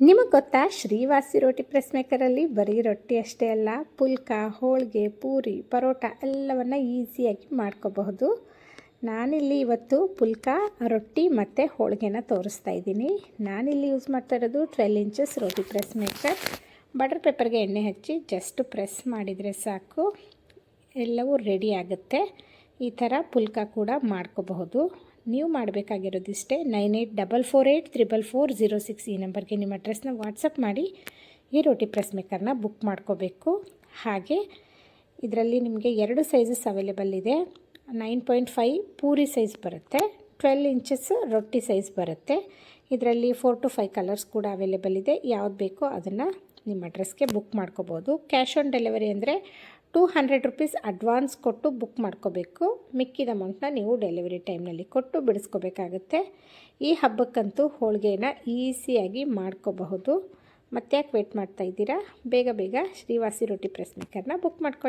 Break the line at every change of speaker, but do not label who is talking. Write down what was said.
ನಿಮಗೆ ಗೊತ್ತಾ ಶ್ರೀವಾಸಿ ರೋಟಿ ಪ್ರೆಸ್ ಮೇಕರಲ್ಲಿ ಬರೀ ರೊಟ್ಟಿ ಅಷ್ಟೇ ಅಲ್ಲ, ಪುಲ್ಕ, ಹೋಳಿಗೆ, ಪೂರಿ, ಪರೋಟ ಎಲ್ಲವನ್ನು ಈಸಿಯಾಗಿ ಮಾಡ್ಕೋಬಹುದು. ನಾನಿಲ್ಲಿ ಇವತ್ತು ಪುಲ್ಕ, ರೊಟ್ಟಿ ಮತ್ತು ಹೋಳಿಗೆನ ತೋರಿಸ್ತಾ ಇದ್ದೀನಿ. ನಾನಿಲ್ಲಿ ಯೂಸ್ ಮಾಡ್ತಾ ಇರೋದು 12 ಇಂಚಸ್ ರೋಟಿ ಪ್ರೆಸ್ ಮೇಕರ್. ಬಟರ್ ಪೇಪರ್ಗೆ ಎಣ್ಣೆ ಹಚ್ಚಿ ಜಸ್ಟ್ ಪ್ರೆಸ್ ಮಾಡಿದರೆ ಸಾಕು, ಎಲ್ಲವೂ ರೆಡಿ ಆಗುತ್ತೆ. ಈ ಥರ ಪುಲ್ಕ ಕೂಡ ಮಾಡ್ಕೋಬಹುದು. ನೀವು ಮಾಡಬೇಕಾಗಿರೋದಿಷ್ಟೇ 9844834406 ಈ ನಂಬರ್ಗೆ ನಿಮ್ಮ ಅಡ್ರೆಸ್ನ ವಾಟ್ಸಪ್ ಮಾಡಿ ಈ ರೋಟಿ ಪ್ರೆಸ್ ಮೇಕರ್ನ ಬುಕ್ ಮಾಡ್ಕೋಬೇಕು. ಹಾಗೆ ಇದರಲ್ಲಿ ನಿಮಗೆ 2 ಸೈಜಸ್ ಅವೈಲೇಬಲ್ ಇದೆ. 9.5 ಪೂರಿ ಸೈಜ್ ಬರುತ್ತೆ, 12 ಇಂಚಸ್ ರೊಟ್ಟಿ ಸೈಜ್ ಬರುತ್ತೆ. ಇದರಲ್ಲಿ 4 to 5 ಕಲರ್ಸ್ ಕೂಡ ಅವೈಲೇಬಲ್ ಇದೆ. ಯಾವ್ದು ಬೇಕೋ ಅದನ್ನು ನಿಮ್ಮ ಅಡ್ರೆಸ್ಗೆ ಬುಕ್ ಮಾಡ್ಕೋಬೋದು. ಕ್ಯಾಶ್ ಆನ್ ಡೆಲಿವರಿ ಅಂದರೆ 200 ರೂಪೀಸ್ ಅಡ್ವಾನ್ಸ್ ಕೊಟ್ಟು ಬುಕ್ ಮಾಡ್ಕೋಬೇಕು. ಮಿಕ್ಕಿದ ಅಮೌಂಟ್ನ ನೀವು ಡೆಲಿವರಿ ಟೈಮ್ನಲ್ಲಿ ಕೊಟ್ಟು ಬಿಡಿಸ್ಕೋಬೇಕಾಗುತ್ತೆ. ಈ ಹಬ್ಬಕ್ಕಂತೂ ಹೋಳಿಗೆನ ಈಸಿಯಾಗಿ ಮಾಡ್ಕೋಬಹುದು. ಮತ್ತ್ಯಾಕೆ ವೇಟ್ ಮಾಡ್ತಾ ಇದ್ದೀರಾ? ಬೇಗ ಶ್ರೀವಾಸಿ ರೋಟಿ ಪ್ರೆಸ್ ಮೇಕರ್ನ ಬುಕ್ ಮಾಡ್ಕೊಳ್ಳಿ.